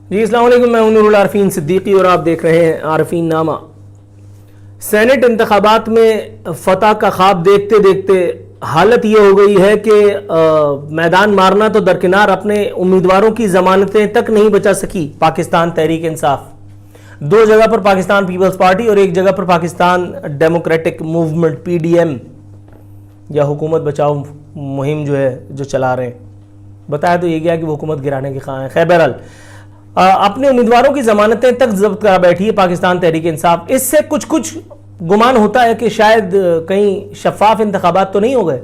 جی السلام علیکم، میں نور العارفین صدیقی اور آپ دیکھ رہے ہیں عارفین نامہ۔ سینٹ انتخابات میں فتح کا خواب دیکھتے دیکھتے حالت یہ ہو گئی ہے کہ میدان مارنا تو درکنار، اپنے امیدواروں کی ضمانتیں تک نہیں بچا سکی پاکستان تحریک انصاف۔ دو جگہ پر پاکستان پیپلز پارٹی اور ایک جگہ پر پاکستان ڈیموکریٹک موومنٹ PDM یا حکومت بچاؤ مہم جو چلا رہے ہیں۔ بتایا تو یہ گیا کہ وہ حکومت گرانے کے خواہاں ہیں۔ خیر بہرحال اپنے امیدواروں کی ضمانتیں تک ضبط کرا بیٹھی ہے پاکستان تحریک انصاف۔ اس سے کچھ گمان ہوتا ہے کہ شاید کہیں شفاف انتخابات تو نہیں ہو گئے۔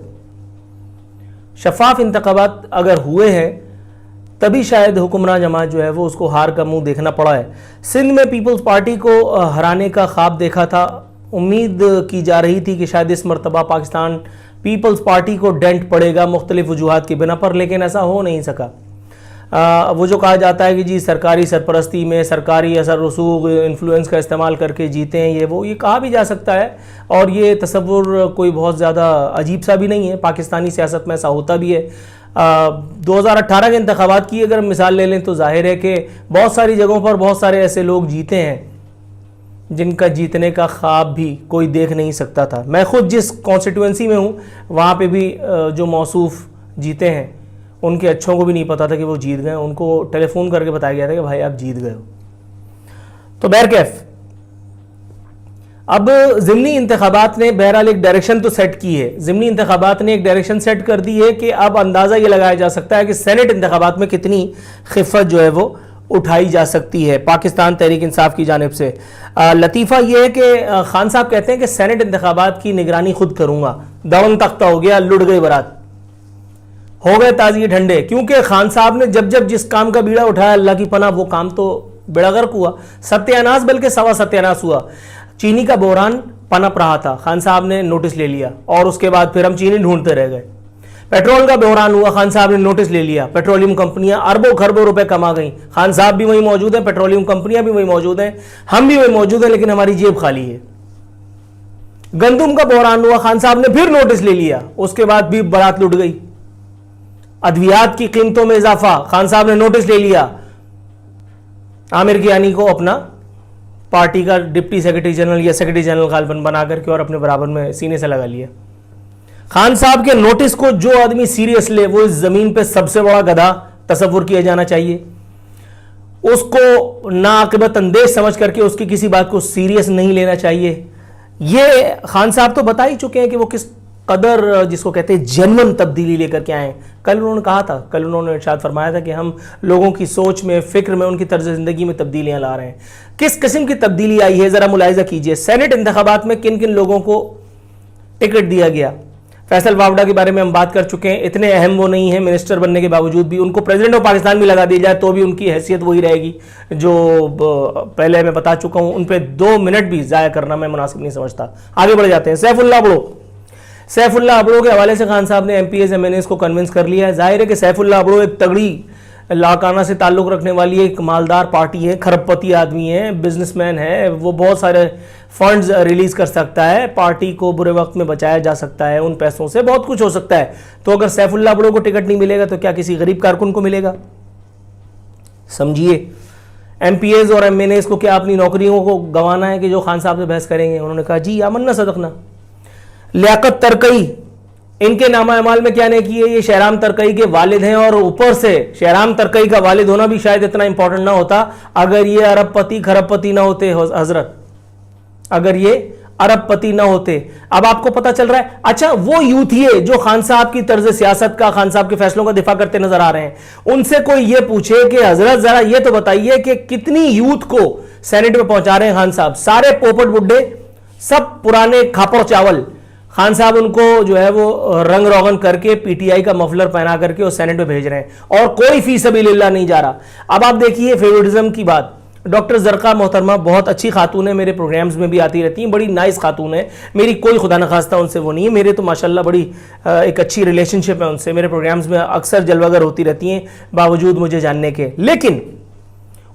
شفاف انتخابات اگر ہوئے ہیں تبھی شاید حکمراں جماعت جو ہے وہ اس کو ہار کا منہ دیکھنا پڑا ہے۔ سندھ میں پیپلز پارٹی کو ہرانے کا خواب دیکھا تھا۔ امید کی جا رہی تھی کہ شاید اس مرتبہ پاکستان پیپلز پارٹی کو ڈینٹ پڑے گا مختلف وجوہات کی بنا پر، لیکن ایسا ہو نہیں سکا۔ وہ جو کہا جاتا ہے کہ جی سرکاری سرپرستی میں سرکاری اثر رسوخ انفلوئنس کا استعمال کر کے جیتے ہیں، یہ کہا بھی جا سکتا ہے، اور یہ تصور کوئی بہت زیادہ عجیب سا بھی نہیں ہے۔ پاکستانی سیاست میں ایسا ہوتا بھی ہے۔ 2018 کے انتخابات کی اگر مثال لے لیں تو ظاہر ہے کہ بہت ساری جگہوں پر بہت سارے ایسے لوگ جیتے ہیں جن کا جیتنے کا خواب بھی کوئی دیکھ نہیں سکتا تھا۔ میں خود جس کانسٹیٹوئنسی میں ہوں وہاں پہ بھی جو موصوف جیتے ہیں ان کے اچھوں کو بھی نہیں پتا تھا کہ وہ جیت گئے، ان کو ٹیلی فون کر کے بتایا گیا تھا کہ بھائی آپ جیت گئے ہو۔ تو بہرکیف اب ضمنی انتخابات نے بہرحال ایک ڈائریکشن تو سیٹ کی ہے۔ ضمنی انتخابات نے ایک ڈائریکشن سیٹ کر دی ہے کہ اب اندازہ یہ لگایا جا سکتا ہے کہ سینٹ انتخابات میں کتنی خفت جو ہے وہ اٹھائی جا سکتی ہے پاکستان تحریک انصاف کی جانب سے۔ لطیفہ یہ ہے کہ خان صاحب کہتے ہیں کہ سینٹ انتخابات کی نگرانی خود کروں گا۔ دون تختہ ہو گیا، لٹ گئی برات، ہو گئے تازی ٹھنڈے، کیونکہ خان صاحب نے جب جس کام کا بیڑا اٹھایا اللہ کی پناہ وہ کام تو بیڑا غرق ہوا، ستیاناس بلکہ سوا ستیاناس ہوا۔ چینی کا بحران پنپ رہا تھا، خان صاحب نے نوٹس لے لیا اور اس کے بعد پھر ہم چینی ڈھونڈتے رہ گئے۔ پیٹرول کا بحران ہوا، خان صاحب نے نوٹس لے لیا، پیٹرولیم کمپنیاں اربوں خربوں روپے کما گئیں، خان صاحب بھی وہیں موجود ہیں، پیٹرولیم کمپنیاں بھی وہیں موجود ہیں، ہم بھی وہیں موجود ہیں، لیکن ہماری جیب خالی ہے۔ گندم کا بحران ہوا، خان صاحب نے پھر نوٹس لے لیا، اس کے بعد بھی برات لٹ گئی۔ ادویات کی قیمتوں میں اضافہ، خان صاحب نے نوٹس لے لیا، عامر کیانی کو اپنا پارٹی کا ڈپٹی سیکرٹری جنرل یا سیکرٹری جنرل غالباً بنا کر کے اور اپنے برابر میں سینے سے لگا لیا۔ خان صاحب کے نوٹس کو جو آدمی سیریس لے وہ اس زمین پہ سب سے بڑا گدھا تصور کیا جانا چاہیے۔ اس کو ناعاقبت اندیش سمجھ کر کے اس کی کسی بات کو سیریس نہیں لینا چاہیے۔ یہ خان صاحب تو بتا ہی چکے ہیں کہ وہ کس قدر جس کو کہتے ہیں جنون تبدیلی لے کر کے آئے ہیں۔ کل انہوں نے کہا تھا، کل انہوں نے ارشاد فرمایا تھا کہ ہم لوگوں کی سوچ میں، فکر میں، ان کی طرز زندگی میں تبدیلیاں لا رہے ہیں۔ کس قسم کی تبدیلی آئی ہے ذرا ملاحظہ کیجئے۔ سینٹ انتخابات میں کن کن لوگوں کو ٹکٹ دیا گیا؟ فیصل واوڈا کے بارے میں ہم بات کر چکے ہیں، اتنے اہم وہ نہیں ہیں منسٹر بننے کے باوجود بھی، ان کو پریزیڈنٹ آف پاکستان بھی لگا دی جائے تو بھی ان کی حیثیت وہی رہے گی جو پہلے میں بتا چکا ہوں۔ ان پہ 2 منٹ بھی ضائع کرنا میں مناسب نہیں سمجھتا۔ آگے بڑھ جاتے ہیں۔ سیف اللہ ابڑو کے حوالے سے خان صاحب نے MPs MNAs کو کنونس کر لیا ہے۔ ظاہر ہے کہ سیف اللہ ابڑو ایک تگڑی لاکانہ سے تعلق رکھنے والی ایک مالدار پارٹی ہے، کھرب پتی آدمی ہے، بزنس مین ہے، وہ بہت سارے فنڈز ریلیز کر سکتا ہے، پارٹی کو برے وقت میں بچایا جا سکتا ہے، ان پیسوں سے بہت کچھ ہو سکتا ہے۔ تو اگر سیف اللہ ابڑو کو ٹکٹ نہیں ملے گا تو کیا کسی غریب کارکن کو ملے گا؟ سمجھیے، MPs اور MNAs کو کیا اپنی نوکریوں کو گنوانا ہے کہ جو خان صاحب سے بحث کریں گے؟ انہوں نے کہا جی آمنا صدقنا۔ لیاقت ترکئی، ان کے نامہ اعمال میں کیا نے کی ہے؟ یہ شہرام ترکئی کے والد ہیں، اور اوپر سے شہرام ترکئی کا والد ہونا بھی شاید اتنا امپورٹنٹ نہ ہوتا اگر یہ ارب پتی کھرب پتی نہ ہوتے حضرت، اگر یہ ارب پتی نہ ہوتے۔ اب آپ کو پتا چل رہا ہے، اچھا وہ یوتھیے جو خان صاحب کی طرز سیاست کا، خان صاحب کے فیصلوں کا دفاع کرتے نظر آ رہے ہیں، ان سے کوئی یہ پوچھے کہ حضرت ذرا یہ تو بتائیے کہ کتنی یوتھ کو سینٹ میں پہنچا رہے ہیں خان صاحب؟ سارے پوپٹ بڈھے، سب پرانے کھاپڑ چاول، خان صاحب ان کو جو ہے وہ رنگ روغن کر کے PTI کا مفلر پہنا کر کے وہ سینٹ میں بھیج رہے ہیں، اور کوئی فی سبیل اللہ نہیں جا رہا۔ اب آپ دیکھیے فیوریٹزم کی بات۔ ڈاکٹر زرقا محترمہ بہت اچھی خاتون ہے، میرے پروگرامز میں بھی آتی رہتی ہیں، بڑی نائس خاتون ہے، میری کوئی خدا نخواستہ ان سے وہ نہیں ہے، میرے تو ماشاءاللہ بڑی ایک اچھی ریلیشن شپ ہے ان سے، میرے پروگرامز میں اکثر جلوہ گر ہوتی رہتی ہیں باوجود مجھے جاننے کے۔ لیکن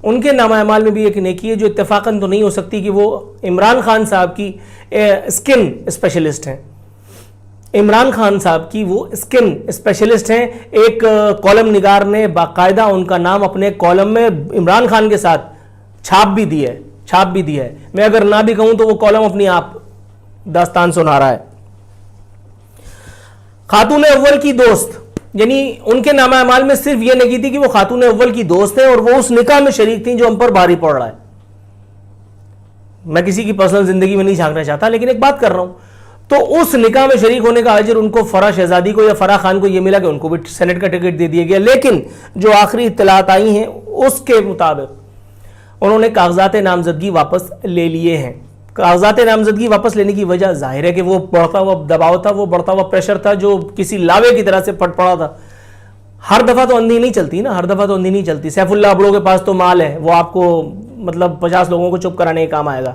ان کے نامہ اعمال میں بھی ایک نیکی ہے جو اتفاقاً تو نہیں ہو سکتی کہ وہ عمران خان صاحب کی اسکن اسپیشلسٹ ہیں۔ عمران خان صاحب کی وہ اسکن اسپیشلسٹ ہیں. ایک کالم نگار نے باقاعدہ ان کا نام اپنے کالم میں عمران خان کے ساتھ چھاپ بھی دیا ہے. میں اگر نہ بھی کہوں تو وہ کالم اپنی آپ داستان سنا رہا ہے. خاتون اول کی دوست، یعنی ان کے نامہ اعمال میں صرف یہ نہیں تھی کہ وہ خاتون اول کی دوست ہیں اور وہ اس نکاح میں شریک تھیں جو ہم پر بھاری پڑ رہا ہے. میں کسی کی پرسنل زندگی میں نہیں جھانکنا چاہتا، لیکن ایک بات کر رہا ہوں. تو اس نکاح میں شریک ہونے کا اجر ان کو فرح شہزادی کو یا فرح خان کو یہ ملا کہ ان کو بھی سینٹ کا ٹکٹ دے دیا گیا. لیکن جو آخری اطلاعات آئی ہیں اس کے مطابق انہوں نے کاغذات نامزدگی واپس لے لیے ہیں. کاغذات نامزدگی واپس لینے کی وجہ ظاہر ہے کہ وہ بڑھتا ہوا دباؤ تھا، وہ بڑھتا ہوا پریشر تھا جو کسی لاوے کی طرح سے پھٹ پڑا تھا. ہر دفعہ تو اندھی نہیں چلتی نا، سیف اللہ ابڑو کے پاس تو مال ہے، وہ آپ کو مطلب 50 لوگوں کو چپ کرانے کا کام آئے گا.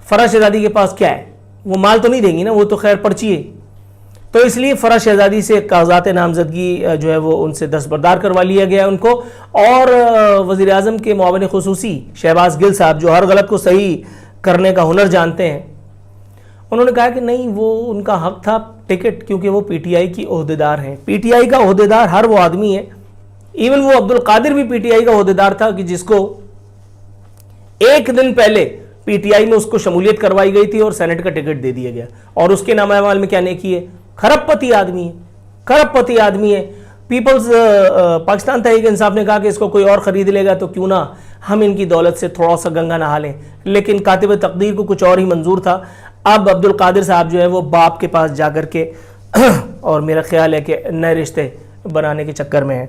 فرح شہزادی کے پاس کیا ہے؟ وہ مال تو نہیں دیں گی نا، وہ تو خیر پرچی ہے. تو اس لیے فرح شہزادی سے کاغذات نامزدگی جو ہے وہ ان سے دستبردار کروا لیا گیا ان کو. اور وزیر اعظم کے معاون خصوصی شہباز گل صاحب جو ہر غلط کو صحیح کرنے کا ہنر جانتے ہیں، انہوں نے کہا کہ نہیں، وہ ان کا حق تھا ٹکٹ، کیونکہ وہ پی ٹی آئی کی عہدیدار ہیں. پی ٹی آئی کا عہدیدار ہر وہ آدمی ہے، ایون وہ عبد القادر بھی پی ٹی آئی کا عہدیدار تھا کہ جس کو ایک دن پہلے پی ٹی آئی میں اس کو شمولیت کروائی گئی تھی اور سینٹ کا ٹکٹ دے دیا گیا. اور اس کے نامہ اعمال میں کیا نیکی ہے؟ کھرب پتی آدمی ہے. پیپلز پاکستان تحریک انصاف نے کہا کہ اس کو کوئی اور خرید لے گا تو کیوں نہ ہم ان کی دولت سے تھوڑا سا گنگا نہا لیں. لیکن کاتب تقدیر کو کچھ اور ہی منظور تھا. اب عبد القادر صاحب جو ہے وہ باپ کے پاس جا کر کے اور میرا خیال ہے کہ نئے رشتے بنانے کے چکر میں ہیں.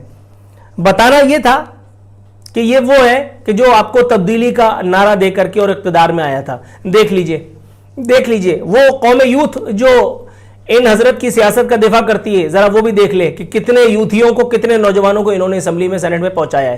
بتانا یہ تھا کہ یہ وہ ہے کہ جو آپ کو تبدیلی کا نعرہ دے کر کے اور اقتدار میں آیا تھا. دیکھ لیجئے وہ قوم یوتھ جو ان حضرت کی سیاست کا دفاع کرتی ہے، ذرا وہ بھی دیکھ لے کہ کتنے یوتھیوں کو، کتنے نوجوانوں کو انہوں نے اسمبلی میں سینٹ میں پہنچایا ہے.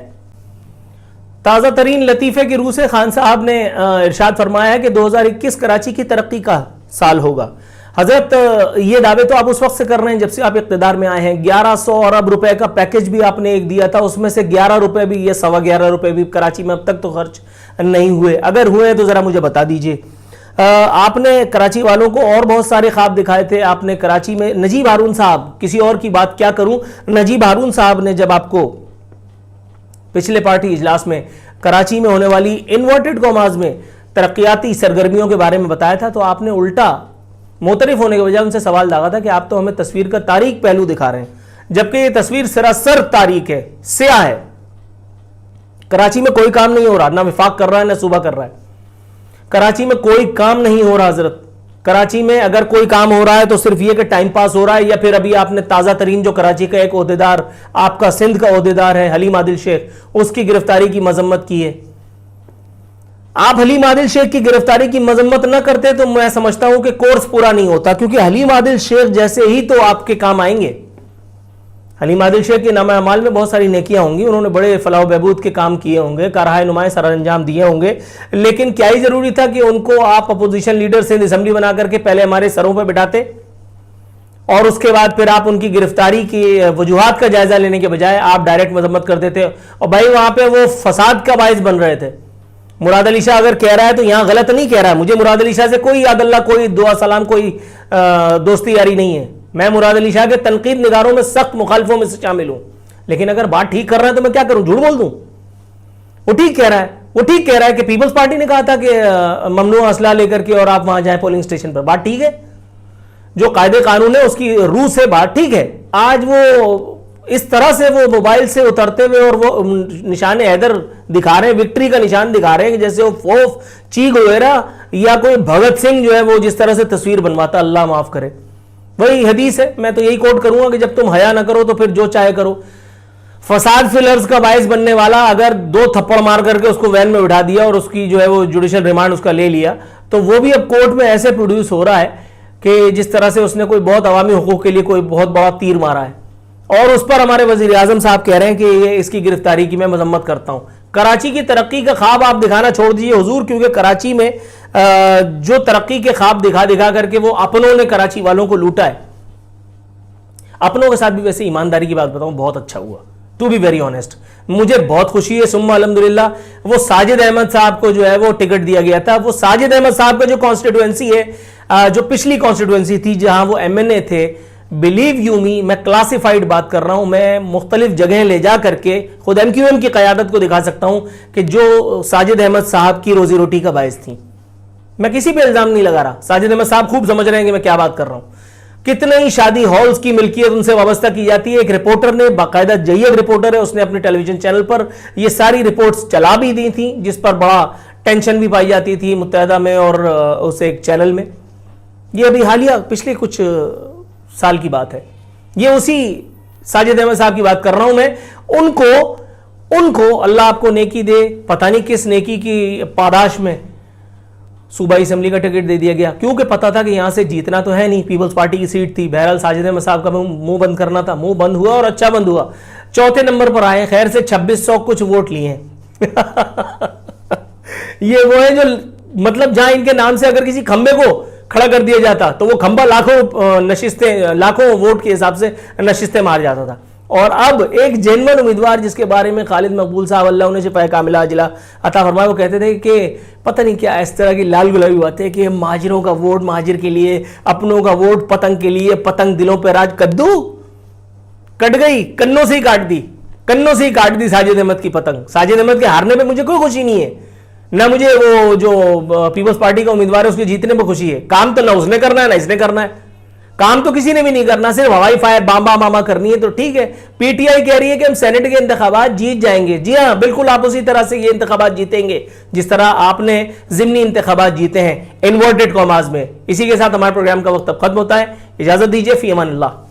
تازہ ترین لطیفے کی روح سے خان صاحب نے ارشاد فرمایا ہے کہ 2021 کراچی کی ترقی کا سال ہوگا. حضرت یہ دعوے تو آپ اس وقت سے کر رہے ہیں جب سے آپ اقتدار میں آئے ہیں. 1100 ارب روپے کا پیکج بھی آپ نے ایک دیا تھا، اس میں سے 11 روپے بھی، یہ 11.25 روپے بھی کراچی میں اب تک تو خرچ نہیں ہوئے. اگر ہوئے تو ذرا مجھے بتا دیجئے. آپ نے کراچی والوں کو اور بہت سارے خواب دکھائے تھے. آپ نے کراچی میں نجیب ہارون صاحب، کسی اور کی بات کیا کروں، نجیب ہارون صاحب نے جب آپ کو پچھلے پارٹی اجلاس میں کراچی میں ہونے والی انورٹڈ کاماز میں ترقیاتی سرگرمیوں کے بارے میں بتایا تھا تو آپ نے الٹا معترف ہونے کے بجائے ان سے سوال داغا تھا کہ آپ تو ہمیں تصویر کا تاریک پہلو دکھا رہے ہیں، جبکہ یہ تصویر سراسر تاریک ہے، سیاہ ہے. کراچی میں کوئی کام نہیں ہو رہا، نہ وفاق کر رہا ہے نہ صوبہ کر رہا ہے. کراچی میں کوئی کام نہیں ہو رہا حضرت. کراچی میں اگر کوئی کام ہو رہا ہے تو صرف یہ کہ ٹائم پاس ہو رہا ہے، یا پھر ابھی آپ نے تازہ ترین جو کراچی کا ایک عہدیدار آپ کا سندھ کا عہدیدار ہے حلیم عادل شیخ، اس کی گرفتاری کی مذمت کی ہے. آپ حلیم عادل شیخ کی گرفتاری کی مذمت نہ کرتے تو میں سمجھتا ہوں کہ کورس پورا نہیں ہوتا، کیونکہ حلیم عادل شیخ جیسے ہی تو آپ کے کام آئیں گے. حلیم عادل شیخ کے نامہ اعمال میں بہت ساری نیکیاں ہوں گی، انہوں نے بڑے فلاح و بہبود کے کام کیے ہوں گے، کارہائے نمایاں سر انجام دیے ہوں گے، لیکن کیا ہی ضروری تھا کہ ان کو آپ اپوزیشن لیڈر سے اسمبلی بنا کر کے پہلے ہمارے سروں پہ بٹھاتے اور اس کے بعد پھر آپ ان کی گرفتاری کی وجوہات کا جائزہ لینے کے بجائے آپ ڈائریکٹ مذمت کر دیتے. اور بھائی وہاں پہ وہ فساد کا باعث بن رہے تھے. مراد علی شاہ اگر کہہ رہا ہے تو یہاں غلط نہیں کہہ رہا ہے. مجھے مراد علی شاہ سے کوئی یاد اللہ، کوئی دعا سلام، کوئی دوستی یاری نہیں ہے. میں مراد علی شاہ کے تنقید نگاروں میں سخت مخالفوں میں سے شامل ہوں، لیکن اگر بات ٹھیک کر رہا ہے تو میں کیا کروں، جھوٹ بول دوں؟ وہ ٹھیک کہہ رہا ہے کہ پیپلز پارٹی نے کہا تھا کہ ممنوع اسلحہ لے کر کے اور آپ وہاں جائیں پولنگ اسٹیشن پر. بات ٹھیک ہے، جو قاعدے قانون ہے اس کی روح سے بات ٹھیک ہے. آج وہ اس طرح سے وہ موبائل سے اترتے ہوئے اور وہ نشان حیدر دکھا رہے ہیں، وکٹری کا نشان دکھا رہے ہیں کہ جیسے وہ فوف چیغ وغیرہ یا کوئی بھگت سنگھ جو ہے وہ جس طرح سے تصویر بنواتا. اللہ معاف کرے. وہی حدیث ہے، میں تو یہی کوٹ کروں گا کہ جب تم حیا نہ کرو تو پھر جو چاہے کرو. فساد فی الارض کا باعث بننے والا اگر 2 تھپڑ مار کر کے اس کو وین میں بٹھا دیا اور اس کی جو ہے وہ جوڈیشل ریمانڈ اس کا لے لیا تو وہ بھی اب کورٹ میں ایسے پروڈیوس ہو رہا ہے کہ جس طرح سے اس نے کوئی بہت عوامی حقوق کے لیے کوئی بہت بڑا تیر مارا ہے. اور اس پر ہمارے وزیر اعظم صاحب کہہ رہے ہیں کہ یہ اس کی گرفتاری کی میں مذمت کرتا ہوں. کراچی کی ترقی کا خواب آپ دکھانا چھوڑ دیجیے حضور، کیونکہ کراچی میں جو ترقی کے خواب دکھا کر کے وہ اپنوں نے کراچی والوں کو لوٹا ہے. اپنوں کے ساتھ بھی ویسے ایمانداری کی بات بتاؤں بہت اچھا ہوا. To be very honest. مجھے بہت خوشی ہے سما الحمدللہ وہ ساجد احمد صاحب کو جو ہے وہ ٹکٹ دیا گیا تھا. وہ ساجد احمد صاحب کا جو کانسٹیٹوئنسی ہے, جو پچھلی کانسٹیٹوئنسی تھی جہاں وہ ایم این اے تھے, بلیو یو می, میں کلاسیفائڈ بات کر رہا ہوں, میں مختلف جگہیں لے جا کر کے خود ایم کیو ایم کی قیادت کو دکھا سکتا ہوں کہ جو ساجد احمد صاحب کی روزی روٹی کا باعث تھی. میں کسی پہ الزام نہیں لگا رہا, ساجد احمد صاحب خوب سمجھ رہے ہیں کہ میں کیا بات کر رہا ہوں. کتنے ہی شادی ہالز کی ملکیت ان سے وابستہ کی جاتی ہے. ایک رپورٹر نے, باقاعدہ جیب رپورٹر ہے, اس نے اپنے ٹیلی ویژن چینل پر یہ ساری رپورٹس چلا بھی دی تھیں, جس پر بڑا ٹینشن بھی پائی جاتی تھی متحدہ میں اور اس ایک چینل میں. یہ ابھی حالیہ پچھلے کچھ سال کی بات ہے. یہ اسی ساجد احمد صاحب کی بات کر رہا ہوں میں. ان کو اللہ آپ کو نیکی دے, پتہ نہیں کس نیکی کی پاداش میں صوبائی اسمبلی کا ٹکٹ دے دیا گیا, کیونکہ پتا تھا کہ یہاں سے جیتنا تو ہے نہیں, پیپلز پارٹی کی سیٹ تھی. بہرحال ساجد احمد صاحب کا منہ بند کرنا تھا, منہ بند ہوا اور اچھا بند ہوا. چوتھے نمبر پر آئے, خیر سے 2600 کچھ ووٹ لیے ہیں. یہ وہ ہیں جو مطلب جہاں ان کے نام سے اگر کسی کھمبے کو کھڑا کر دیا جاتا تو وہ کھمبا لاکھوں ووٹ کے حساب سے نشستیں مار جاتا تھا. اور اب ایک جینون امیدوار جس کے بارے میں خالد مقبول صاحب اللہ انہیں شفائے کاملہ عاجلہ عطا فرمائے, وہ کہتے تھے کہ پتہ نہیں کیا اس طرح کی لال گلابی باتیں کہ مہاجروں کا ووٹ مہاجر کے لیے, اپنوں کا ووٹ پتنگ کے لیے, پتنگ دلوں پہ راج. کدو کٹ گئی, کنوں سے ہی کاٹ دی ساجد احمد کی پتنگ. ساجد احمد کے ہارنے پہ مجھے کوئی خوشی نہیں ہے, نہ مجھے وہ جو پیپلز پارٹی کا امیدوار ہے اس کے جیتنے پہ خوشی ہے. کام تو نہ اس نے کرنا ہے نہ اس نے کرنا ہے, کام تو کسی نے بھی نہیں کرنا, صرف ہوائی فائر بام بام ماما کرنی ہے. تو ٹھیک ہے, پی ٹی آئی کہہ رہی ہے کہ ہم سینٹ کے انتخابات جیت جائیں گے. جی ہاں بالکل, آپ اسی طرح سے یہ انتخابات جیتیں گے جس طرح آپ نے ضمنی انتخابات جیتے ہیں انورٹڈ کاماز میں. اسی کے ساتھ ہمارے پروگرام کا وقت اب ختم ہوتا ہے. اجازت دیجیے, فی امان اللہ.